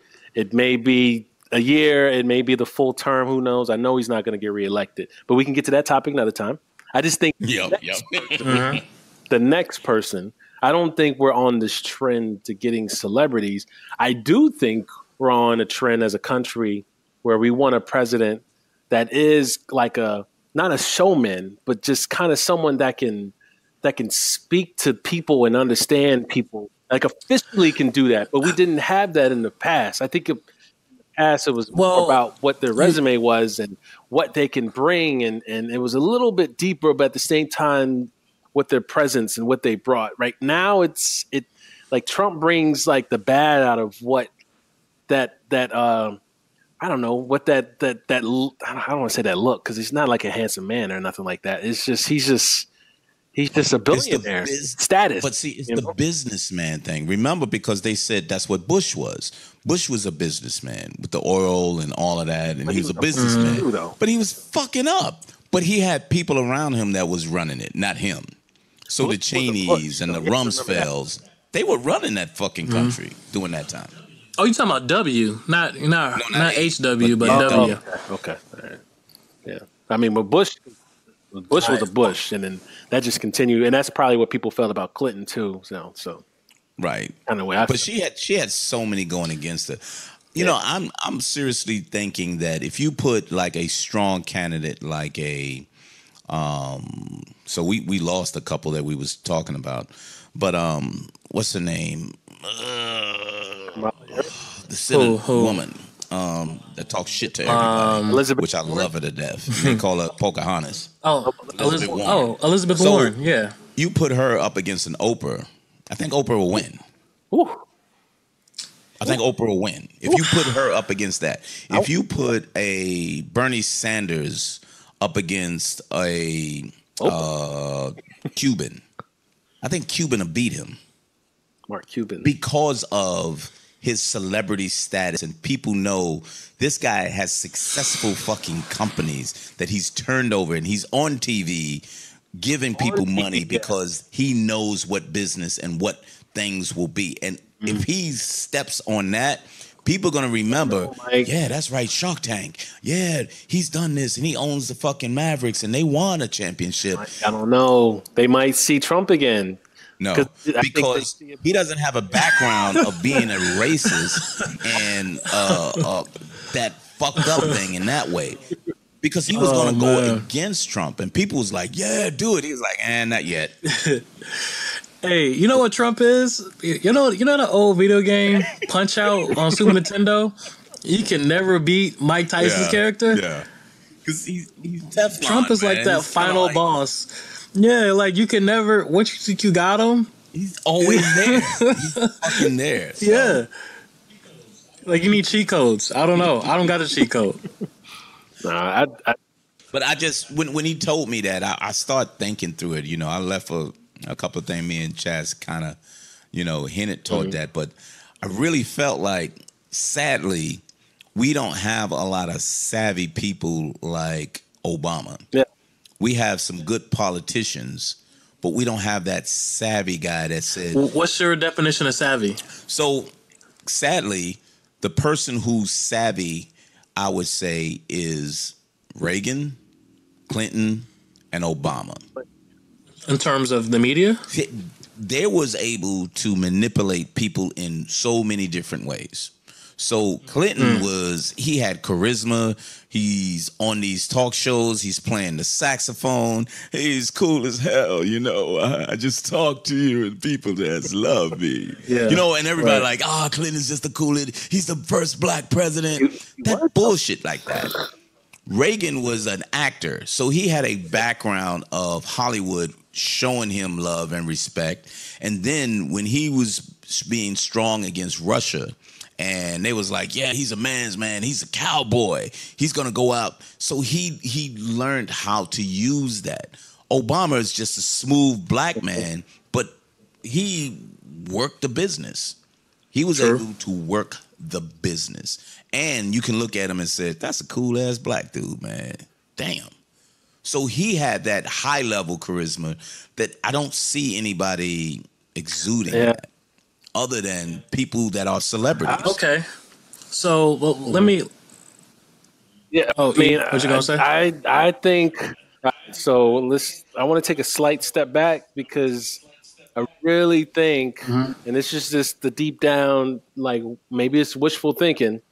be a year. It may be the full term. Who knows? I know he's not going to get reelected, but we can get to that topic another time. I just think the next person. I don't think we're on this trend to getting celebrities. I do think we're on a trend as a country where we want a president that is like not a showman, but just kind of someone that can speak to people and understand people, like officially can do that. But we didn't have that in the past. I think in the past it was more about what their resume was and what they can bring, and it was a little bit deeper, but at the same time, what their presence and what they brought. Right now, it like Trump brings like the bad out of what. That I don't know what that I don't want to say that look, because he's not like a handsome man or nothing like that. It's just he's just a billionaire status. But see, it's the businessman thing. Remember, because they said that's what Bush was. Bush was a businessman with the oil and all of that, and he was a businessman. But he was fucking up. But he had people around him that was running it, not him. So the Cheneys and the Rumsfelds, they were running that fucking country during that time. Oh, you talking about W, not HW, but W. Okay. All right. Yeah. I mean, but Bush was a Bush, and then that just continued, and that's probably what people felt about Clinton too. So right. Kind of way. But she had so many going against her. You know, I'm seriously thinking that if you put like a strong candidate, like a, so we lost a couple that we was talking about, but what's her name? The Senate woman that talks shit to everybody, Elizabeth, which I love her to death. They call her Pocahontas. Elizabeth Warren. Yeah, you put her up against an Oprah, I think Oprah will win. I think Oprah will win if you put her up against that. If you put a Bernie Sanders up against a Cuban, I think Cuban will beat him. Mark Cuban, because of his celebrity status, and people know this guy has successful fucking companies that he's turned over, and he's on TV giving people money because he knows what business and what things will be. And if he steps on that, people are going to remember, yeah, that's right, Shark Tank. Yeah, he's done this, and he owns the fucking Mavericks, and they won a championship. I don't know. They might see Trump again. No, because he doesn't have a background of being a racist and that fucked up thing in that way. Because he was going to go against Trump, and people was like, yeah, do it. He was like, not yet. Hey, you know what Trump is? You know the old video game Punch Out on Super Nintendo? You can never beat Mike Tyson's character. Yeah. Because he's Teflon, Trump is like that final boss. Yeah, like you can never, once you think you got him, he's always there. He's fucking there. So. Yeah. Like you need cheat codes. I don't know. I don't got a cheat code. But I just, when he told me that, I started thinking through it. You know, I left a couple of things me and Chaz kind of, hinted toward that. But I really felt like, sadly, we don't have a lot of savvy people like Obama. Yeah. We have some good politicians, but we don't have that savvy guy that said... What's your definition of savvy? So, sadly, the person who's savvy, I would say, is Reagan, Clinton, and Obama. In terms of the media? They was able to manipulate people in so many different ways. So Clinton he had charisma. He's on these talk shows. He's playing the saxophone. He's cool as hell. You know, I just talk to you and people just love me. Yeah. You know, and everybody like, Clinton's just the coolest. He's the first black president. That bullshit like that. Reagan was an actor, so he had a background of Hollywood showing him love and respect. And then when he was being strong against Russia, and they was like, yeah, he's a man's man. He's a cowboy. He's going to go out. So he learned how to use that. Obama is just a smooth black man, but he worked the business. He was able to work the business. And you can look at him and say, that's a cool-ass black dude, man. Damn. So he had that high-level charisma that I don't see anybody exuding that, other than people that are celebrities. Okay. So let me... Yeah. Oh, I mean, what you going to say? I think... So I want to take a slight step back because I really think, and it's just the deep down, like maybe it's wishful thinking,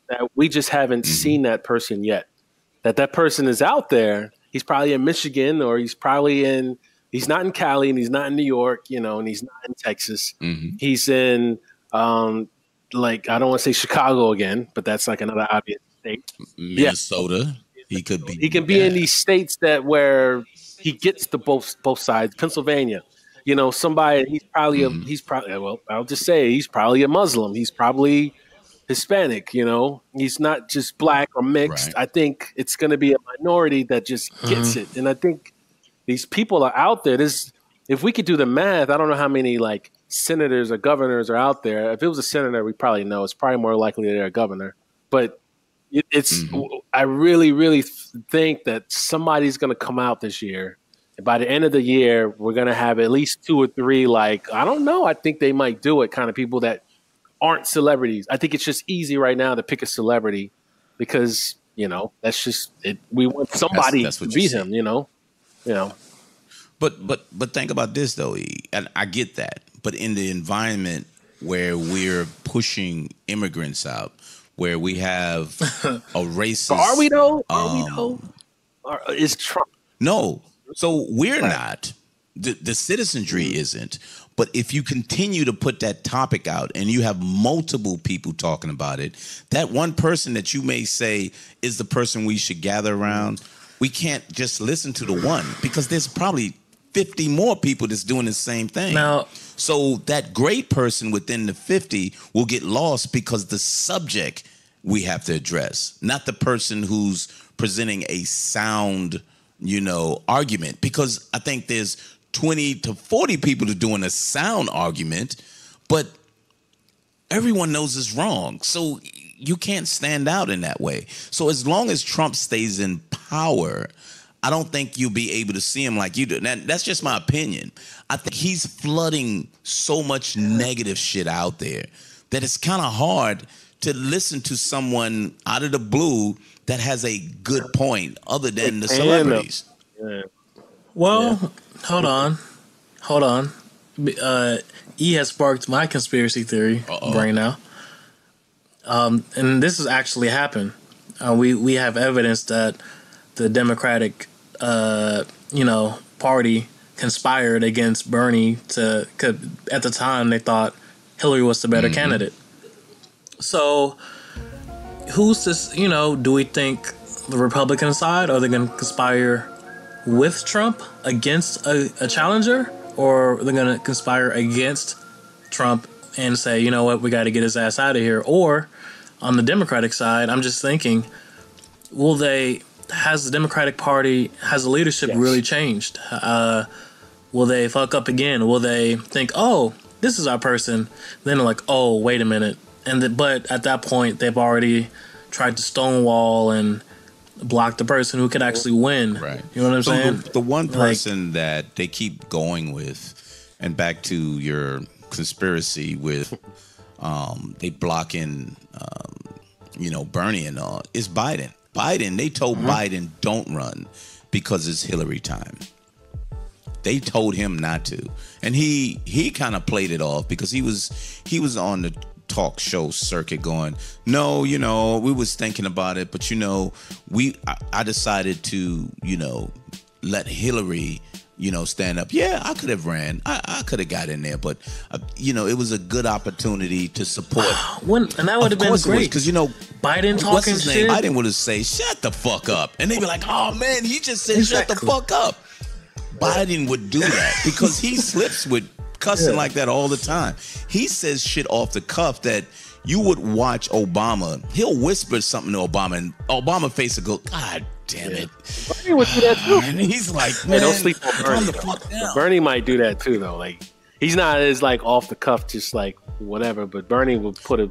that we just haven't seen that person yet. That person is out there. He's probably in Michigan, or he's not in Cali, and he's not in New York, you know, and he's not in Texas. He's in, like, I don't want to say Chicago again, but that's like another obvious state. Minnesota. He can be in these states where he gets the both sides. Pennsylvania, you know, somebody, he's probably well, I'll just say he's probably a Muslim. He's probably Hispanic, you know, he's not just black or mixed. Right. I think it's going to be a minority that just gets it. And I think these people are out there. If we could do the math, I don't know how many like senators or governors are out there. If it was a senator, we probably know. It's probably more likely they're a governor. But I really, really think that somebody's going to come out this year. And by the end of the year, we're going to have at least 2 or 3, like, I don't know, I think they might do it, kind of people that aren't celebrities. I think it's just easy right now to pick a celebrity because, you know, that's just it. We want somebody to beat him, you know. But think about this though, and I get that. But in the environment where we're pushing immigrants out, where we have a racist, are we though? Is Trump? No. So we're not. The citizenry isn't. But if you continue to put that topic out and you have multiple people talking about it, that one person that you may say is the person we should gather around, we can't just listen to the one because there's probably 50 more people that's doing the same thing. Now, so that great person within the 50 will get lost because the subject we have to address, not the person who's presenting a sound, you know, argument. Because I think there's 20 to 40 people are doing a sound argument, but everyone knows it's wrong. So you can't stand out in that way. So as long as Trump stays in power, I don't think you'll be able to see him like you do. Now, that's just my opinion. I think he's flooding so much negative shit out there that it's kind of hard to listen to someone out of the blue that has a good point other than the celebrities. Well, hold on. E has sparked my conspiracy theory brain now. And this has actually happened. We have evidence that the Democratic, party conspired against Bernie cause at the time they thought Hillary was the better candidate. So who's this, do we think the Republican side, are they going to conspire with Trump against a challenger, or they're going to conspire against Trump and say, you know what, we got to get his ass out of here? Or on the Democratic side, I'm just thinking, has the Democratic Party, has the leadership really changed? Will they fuck up again? Will they think, oh, this is our person? Then they're like, oh, wait a minute. But at that point, they've already tried to stonewall and block the person who could actually win. Right. You know what I'm saying? The one person that they keep going with, and back to your conspiracy with they blocking Bernie and all, is Biden. They told Biden don't run because it's Hillary time. They told him not to, and he kind of played it off because he was on the talk show circuit going, no, we was thinking about it, but I decided to, let Hillary, stand up. Yeah, I could have ran. I could have got in there, but it was a good opportunity to support. And that would have been great because Biden talking what's his name? shit. Biden would have said, "Shut the fuck up," and they'd be like, "Oh man, he just said shut the fuck up." Biden would do that because he slips with cussing like that all the time. He says shit off the cuff that you would watch Obama. He'll whisper something to Obama, and Obama face will go, "God damn it." Bernie would do that too. And he's like, man, don't sleep on Bernie. calm the fuck down. Bernie might do that too, though. Like, he's not as like off the cuff, just like whatever. But Bernie would put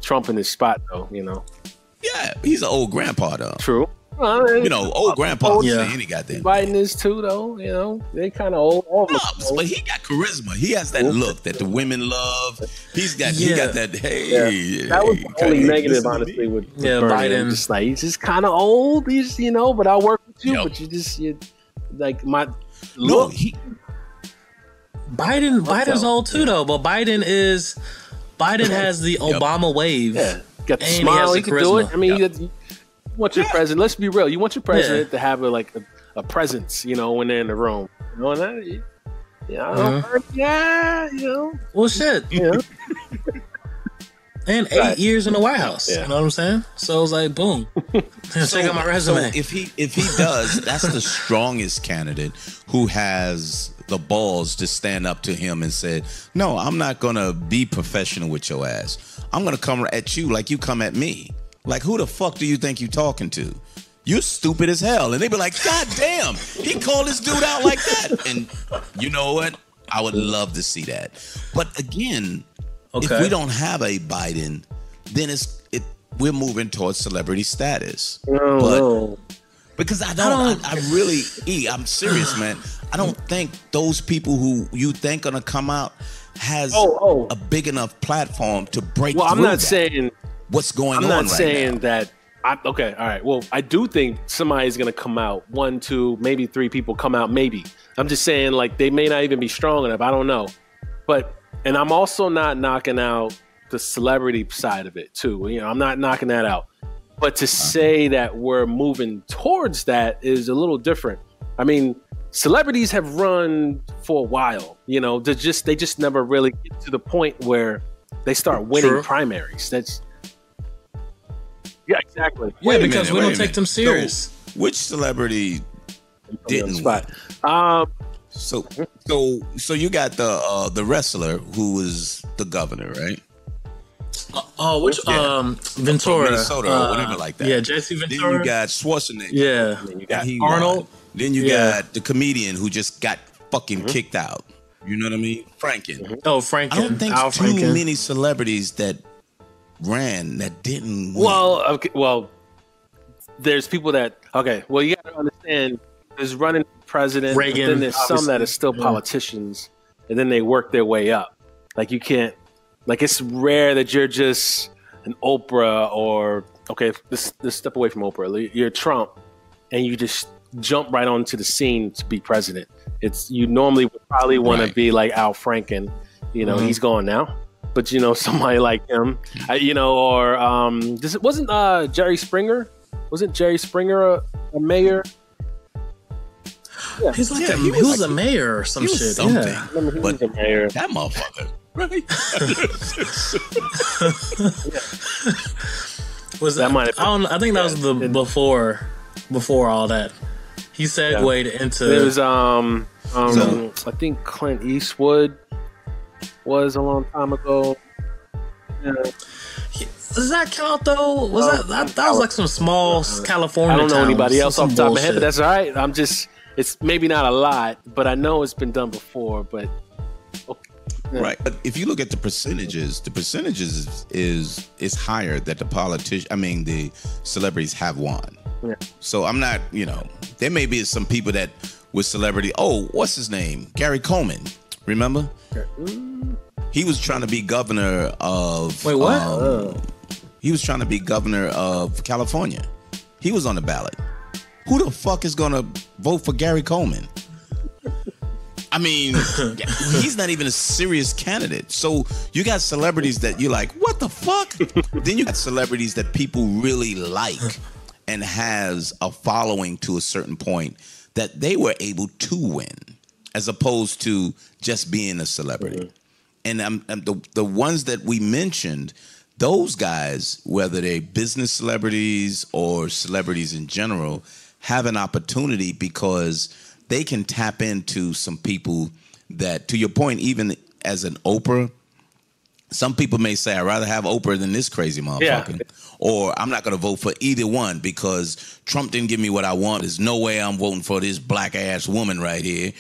Trump in his spot, though. Yeah, he's an old grandpa though. True. Old grandpa. Yeah. He got that. Biden is too, though. They kind of old. All of them old. But he got charisma. He has that look that the women love. He got that. Hey, that was the only negative, honestly, with Bernie. Biden. Just like he's just kind of old. He's but I'll work with you. But you like my look. Biden's old too, though. But Biden has the Obama wave. Yeah, got the And he smile. has the He can do it. charisma. I mean, you want your president. Let's be real. You want your president to have a presence. When they're in the room. And that, Well, shit. Yeah. And 8 years in the White House. Yeah. You know what I'm saying? So it was like, boom. Check out my resume. So if he does, that's the strongest candidate who has the balls to stand up to him and say, no, I'm not gonna be professional with your ass. I'm gonna come at you like you come at me. Like, who the fuck do you think you talking to? You stupid as hell. And they be like, God damn, he called this dude out like that. And you know what? I would love to see that. But again, if we don't have a Biden, then we're moving towards celebrity status. No. Because I'm serious, man. I don't think those people who you think gonna come out has a big enough platform to break through. I'm not saying what's going on. I'm not right saying now. that. Okay, all right. Well, I do think somebody's going to come out. 1, 2, maybe 3 people come out. Maybe. I'm just saying, like, they may not even be strong enough. I don't know. And I'm also not knocking out the celebrity side of it too. I'm not knocking that out. But to say that we're moving towards that is a little different. I mean, celebrities have run for a while. They just never really get to the point where they start winning primaries. Yeah, exactly. Yeah, because we don't take them serious. So, which celebrity didn't win? So you got the wrestler who was the governor, right? Ventura, Minnesota or whatever like that. Yeah, Jesse Ventura. Then you got Schwarzenegger. Yeah, then you got Arnold. Then you got the comedian who just got fucking kicked out. You know what I mean? Franken. Oh, Franken. I don't think Al too Franken. many celebrities that ran that didn't win. Well, there's people that well, you got to understand there's running president, Reagan, but then there's some that are obviously. still politicians, and then they work their way up. Like you can't, it's rare that you're just an Oprah or let's step away from Oprah. You're Trump, and you just jump right onto the scene to be president. You normally would probably want to be like Al Franken. He's gone now. But somebody like him, or wasn't Jerry Springer? Wasn't Jerry Springer a mayor? Yeah. He's like he was a mayor or some shit. Something. Yeah. He was a mayor. That motherfucker. Right? Was That might have been- I think that was the before all that. He segued into. It was I think Clint Eastwood was a long time ago. Yeah. Does that count though? Was that was like some small California? I don't know town, anybody else some off the top of my head, bullshit. but that's all right. It's maybe not a lot, but I know it's been done before. But Right. But if you look at the percentages is higher that the celebrities have won. Yeah. So I'm not, there may be some people that with celebrity. Oh, what's his name? Gary Coleman. Remember? He was trying to be governor of. Wait, what? He was trying to be governor of California. He was on the ballot. Who the fuck is gonna vote for Gary Coleman? I mean, he's not even a serious candidate. So you got celebrities that you're like, what the fuck? Then you got celebrities that people really like and has a following to a certain point that they were able to win, as opposed to just being a celebrity. And the ones that we mentioned, those guys, whether they're business celebrities or celebrities in general, have an opportunity because they can tap into some people that, to your point, even as an Oprah, some people may say, I'd rather have Oprah than this crazy motherfucker. Yeah. Or I'm not going to vote for either one because Trump didn't give me what I want. There's no way I'm voting for this black ass woman right here.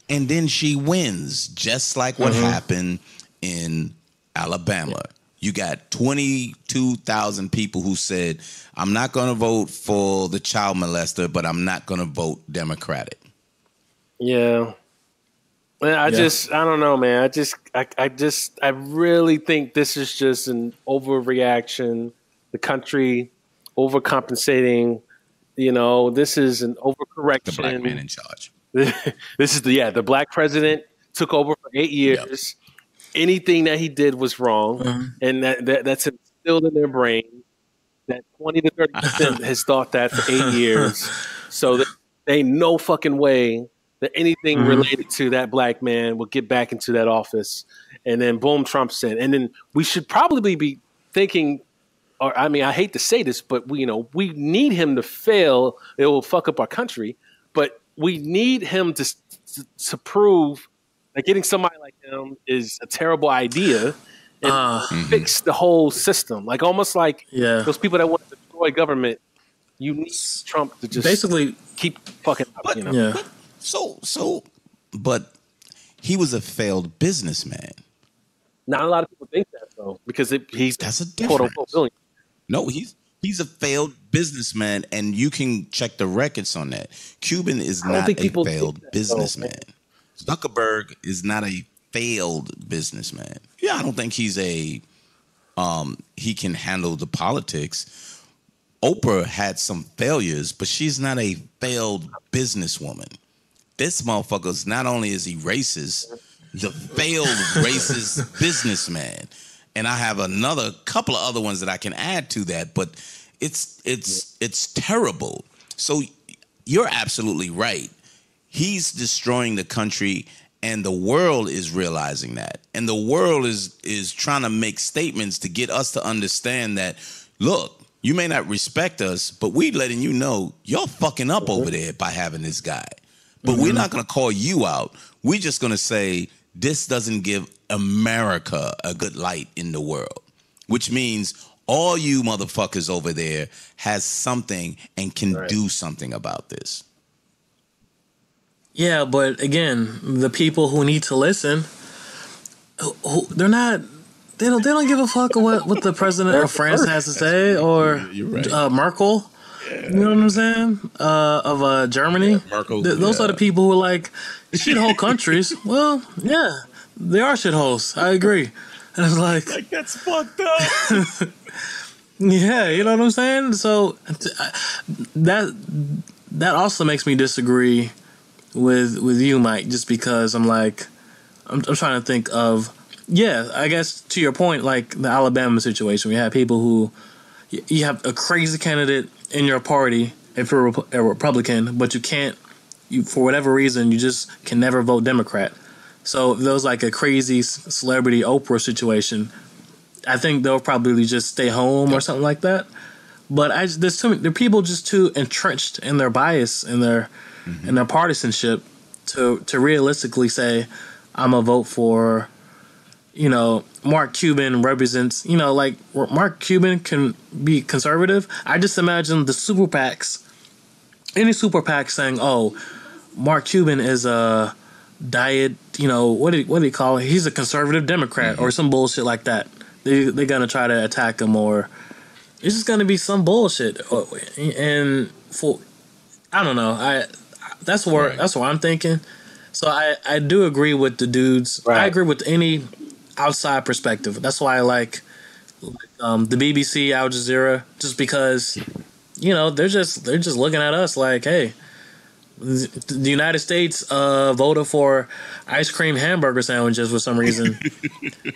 And then she wins, just like what happened in Alabama. You got 22,000 people who said, I'm not going to vote for the child molester, but I'm not going to vote Democratic. Yeah. I don't know, man. I really think this is just an overreaction. The country overcompensating. You know, this is an overcorrection. The black man in charge. This is the black president took over for 8 years. Yep. Anything that he did was wrong, and that's instilled in their brain. That 20 to 30% has thought that for 8 years. So they no fucking way that anything related to that black man will get back into that office. And then boom, Trump's in. And then we should probably be thinking, or I mean, I hate to say this, but we need him to fail. It will fuck up our country. But we need him to prove that getting somebody like him is a terrible idea and fix the whole system. Like almost like those people that want to destroy government, you need Trump to just basically keep fucking up. But, Yeah. But he was a failed businessman. Not a lot of people think that though, because he's that's a quote unquote billionaire. No, he's a failed businessman, and you can check the records on that. Cuban is not a failed businessman. Zuckerberg is not a failed businessman. Yeah, I don't think he's he can handle the politics. Oprah had some failures, but she's not a failed businesswoman. This motherfucker's not only is he racist, he's a failed racist businessman. And I have another couple of other ones that I can add to that, but it's terrible. So you're absolutely right. He's destroying the country, and the world is realizing that. And the world is trying to make statements to get us to understand that, look, you may not respect us, but we letting you know you're fucking up over there by having this guy. But we're not going to call you out. We're just going to say this doesn't give America a good light in the world, which means all you motherfuckers over there has something and can do something about this. Yeah, but again, the people who need to listen, they're not. They don't give a fuck what the president of France has to say, or Merkel. You know what I'm saying? Of Germany. Yeah, Merkel, those are the people who are like shithole countries. Well, yeah, they are shitholes. I agree. And it's like that's fucked up. Yeah, you know what I'm saying? So that also makes me disagree with you, Mike, just because I'm trying to think of, I guess to your point, like the Alabama situation, we have people who you have a crazy candidate in your party if you're a Republican, but you for whatever reason you just can never vote Democrat. So if there was like a crazy celebrity Oprah situation, I think they'll probably just stay home or something like that. But there's too many, there are people just too entrenched in their bias and their partisanship to realistically say, I'm gonna vote for, Mark Cuban represents, like Mark Cuban can be conservative. I just imagine the super PACs, any super PAC saying, oh, Mark Cuban is a diet, what do you call it? He's a conservative Democrat or some bullshit like that. They're gonna try to attack him, or it's just gonna be some bullshit. And I don't know. That's where I'm thinking. So I do agree with the dudes. Right. I agree with any outside perspective. That's why I like the BBC, Al Jazeera, just because they're just looking at us like, hey, The United States voted for ice cream hamburger sandwiches for some reason,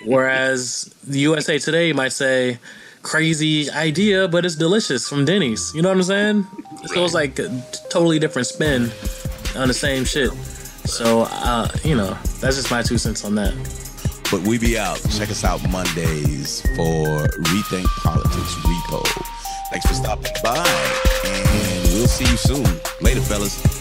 whereas the USA Today might say crazy idea, but it's delicious from Denny's. You know what I'm saying? So it's like a totally different spin on the same shit. So, that's just my 2 cents on that. But we be out. Check us out Mondays for Rethink Politics Repo. Thanks for stopping by, and we'll see you soon. Later, fellas.